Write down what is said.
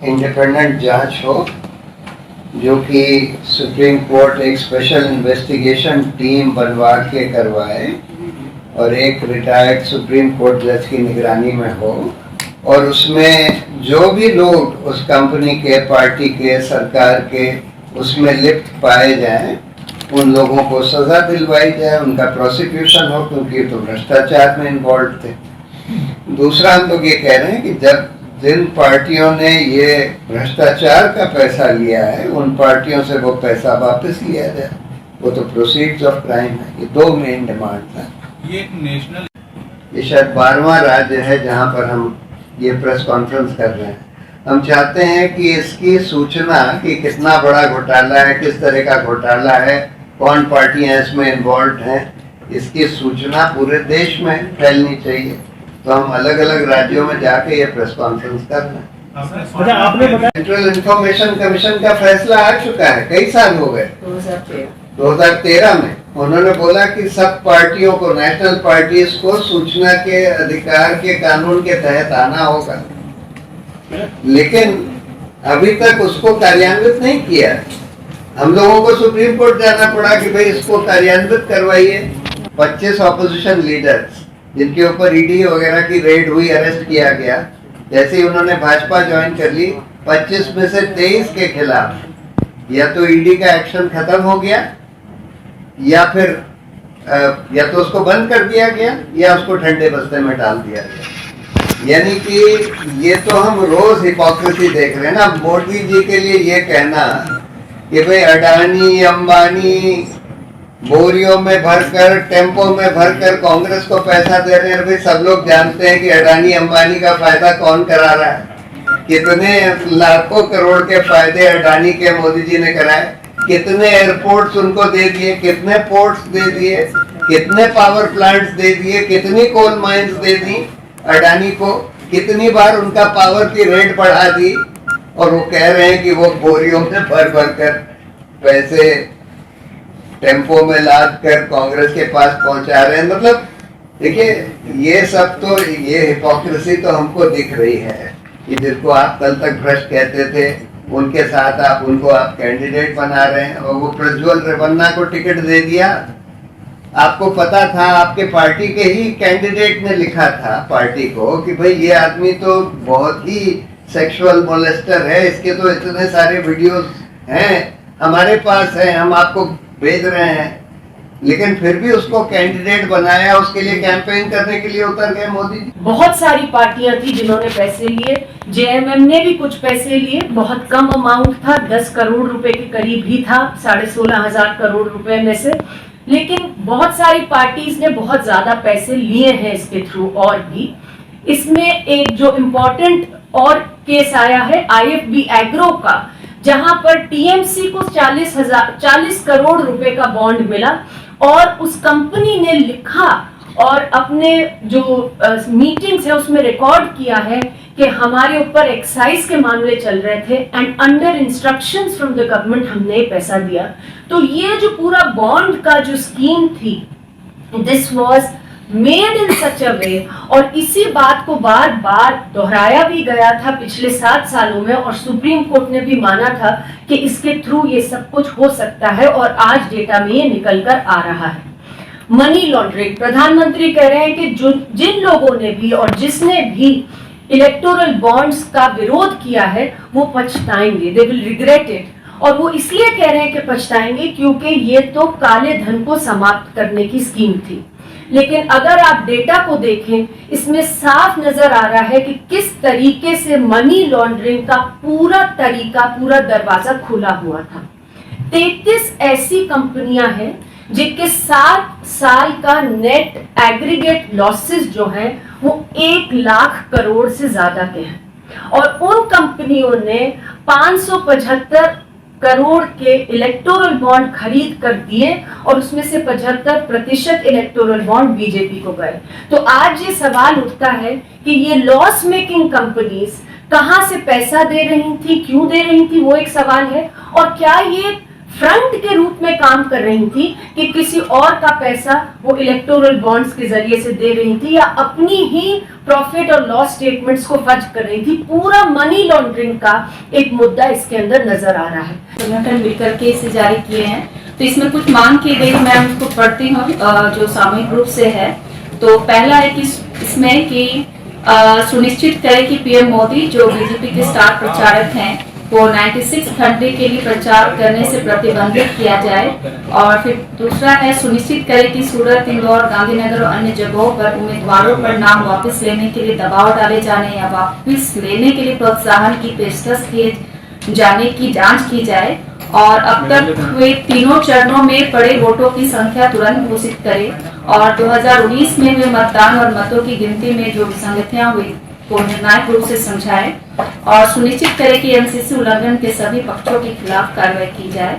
Independent जांच हो, जो कि सुप्रीम कोर्ट एक स्पेशल इन्वेस्टिगेशन टीम बनवा के करवाए और एक रिटायर्ड सुप्रीम कोर्ट जज की निगरानी में हो, और उसमें जो भी लोग उस कंपनी के, पार्टी के, सरकार के उसमें लिप्त पाए जाएं, उन लोगों को सजा दिलवाई जाए, उनका प्रोसिक्यूशन हो, क्योंकि तो भ्रष्टाचार में इन्वॉल्व थे। दूसरा, हम लोग ये कह रहे हैं कि जब जिन पार्टियों ने ये भ्रष्टाचार का पैसा लिया है, उन पार्टियों से वो पैसा वापस लिया जाए, वो तो प्रोसीड्स ऑफ क्राइम है। ये दो मेन डिमांड था। ये एक नेशनल, ये शायद 12वां राज्य है जहां पर हम ये प्रेस कॉन्फ्रेंस कर रहे हैं। हम चाहते हैं कि इसकी सूचना कि कितना बड़ा घोटाला है, किस तरह का घोटाला है, कौन पार्टियां इसमें इन्वॉल्व हैं, इसकी सूचना पूरे देश में फैलनी चाहिए। तो हम अलग अलग राज्यों में जाके ये प्रेस कॉन्फ्रेंस कर रहे हैं। आपने बताया सेंट्रल इंफॉर्मेशन कमीशन का फैसला आ चुका है, कई साल हो गए। 2013 में उन्होंने बोला कि सब पार्टियों को, नेशनल पार्टीज को सूचना के अधिकार के कानून के तहत आना होगा, लेकिन अभी तक उसको कार्यान्वित नहीं किया। हम लोगों को सुप्रीम कोर्ट जाना पड़ा कि भाई इसको कार्यान्वित करवाइए। 25 ऑपोजिशन लीडर्स जिनके ऊपर ईडी वगैरह की रेड हुई, अरेस्ट किया गया, जैसे ही उन्होंने भाजपा ज्वाइन कर ली, 25 में से 23 के खिलाफ या तो ईडी का एक्शन खत्म हो गया, या फिर या तो उसको बंद कर दिया गया, या उसको ठंडे बस्ते में डाल दिया गया। यानी कि ये तो हम रोज हिपोक्रेसी देख रहे हैं ना। मोदी जी के लिए ये कहना कि भाई अडानी, अंबानी बोरियों में भरकर, टेम्पो में भरकर कांग्रेस को पैसा दे रहे हैं। भाई सब लोग जानते हैं कि अडानी अंबानी का फायदा कौन करा रहा है। कितने लाखों करोड़ के फायदे अडानी के मोदी जी ने कराए, कितने एयरपोर्ट्स उनको दे दिए, कितने पोर्ट्स दे दिए, कितने पावर प्लांट्स दे दिए, कितनी कोल माइंस दे दी अडानी को, कितनी बार उनका पावर की रेट बढ़ा दी, और वो कह रहे हैं कि वो बोरियों में भर भर कर पैसे टेम्पो में लाद कर कांग्रेस के पास पहुंचा रहे हैं। मतलब देखिए, ये सब तो, ये हिपोक्रेसी तो हमको दिख रही है कि जिसको आप कल तक भ्रष्ट कहते थे, उनके साथ उनको आप कैंडिडेट बना रहे हैं। और वो प्रज्वल रेवन्ना को टिकट दे दिया, आपको पता था, आपके पार्टी के ही कैंडिडेट ने लिखा था पार्टी को कि भाई ये आदमी तो बहुत ही सेक्सुअल मोलेस्टर है, इसके तो इतने सारे वीडियोस हैं, हमारे पास है, हम आपको भेज रहे हैं। लेकिन फिर भी उसको कैंडिडेट बनाया, उसके लिए कैंपेन करने के लिए उतर गए मोदी जी। बहुत सारी पार्टियां थी जिन्होंने पैसे लिए, जेएमएम ने भी कुछ पैसे लिए, बहुत कम अमाउंट था, 10 करोड़ रुपए के करीब ही था 16,500 करोड़ रुपए में से। लेकिन बहुत सारी पार्टीज ने बहुत ज्यादा पैसे लिए हैं इसके थ्रू। और भी इसमें एक जो इम्पोर्टेंट और केस आया है IFB एग्रो का, जहां पर टीएमसी को 40 करोड़ रुपए का बॉन्ड मिला, और उस कंपनी ने लिखा और अपने जो मीटिंग्स है उसमें रिकॉर्ड किया है कि हमारे ऊपर एक्साइज के मामले चल रहे थे, and under instructions from the government हमने पैसा दिया। तो ये जो पूरा बॉन्ड का जो स्कीम थी, दिस वाज मेड इन सच अ वे, और इसी बात को बार बार दोहराया भी गया था पिछले 7 सालों में, और सुप्रीम कोर्ट ने भी माना था कि इसके थ्रू ये सब कुछ हो सकता है, और आज डेटा में ये निकल कर आ रहा है। मनी लॉन्ड्रिंग, प्रधानमंत्री कह रहे हैं कि जो जिन लोगों ने भी और जिसने भी इलेक्टोरल बॉन्ड्स का विरोध किया है वो पछताएंगे, दे विल रिग्रेट इट। और वो इसलिए कह रहे हैं कि पछताएंगे क्योंकि ये तो काले धन को समाप्त करने की स्कीम थी। लेकिन अगर आप डेटा को देखें, इसमें साफ नजर आ रहा है कि किस तरीके से मनी लॉन्ड्रिंग का पूरा तरीका, पूरा दरवाजा खुला हुआ था। 33 ऐसी कंपनियां हैं जिनके 7 साल का नेट एग्रीगेट लॉसेस जो हैं वो 1 लाख करोड़ से ज्यादा के हैं, और उन कंपनियों ने 575 करोड़ के इलेक्टोरल बॉन्ड खरीद कर दिए, और उसमें से 75% इलेक्टोरल बॉन्ड बीजेपी को गए। तो आज ये सवाल उठता है कि ये लॉस मेकिंग कंपनीज कहां से पैसा दे रही थी, क्यों दे रही थी, वो एक सवाल है। और क्या ये फ्रंट के रूप में काम कर रही थी कि किसी और का पैसा वो इलेक्टोरल बॉन्ड्स के जरिए से दे रही थी या अपनी ही प्रॉफिट और लॉस स्टेटमेंट्स को फर्ज कर रही थी। पूरा मनी लॉन्ड्रिंग का एक मुद्दा इसके अंदर नजर आ रहा है। संगठन मिलकर के इसे जारी किए हैं, तो इसमें कुछ मांग की गई, मैं उसको पढ़ती हूँ जो सामूहिक रूप से है। तो पहला है कि इसमें कि सुनिश्चित करें कि पीएम मोदी जो बीजेपी के स्टार प्रचारक हैं वो 96 घंटे के लिए प्रचार करने से प्रतिबंधित किया जाए। और फिर दूसरा है सुनिश्चित करें कि सूरत, इंदौर, गांधीनगर और अन्य जगहों पर उम्मीदवारों पर नाम वापस लेने के लिए दबाव डाले जाने या वापस लेने के लिए प्रोत्साहन की पेशकश किए जाने की जांच की जाए। और अब तक हुए तीनों चरणों में पड़े वोटों की संख्या तुरंत घोषित करें और 2019 में हुए मतदान और मतों की गिनती में जो विसंगतियां हुई को निर्णायक रूप से समझाएं और सुनिश्चित करें कि एमसीसी उल्लंघन के सभी पक्षों के खिलाफ कार्रवाई की जाए।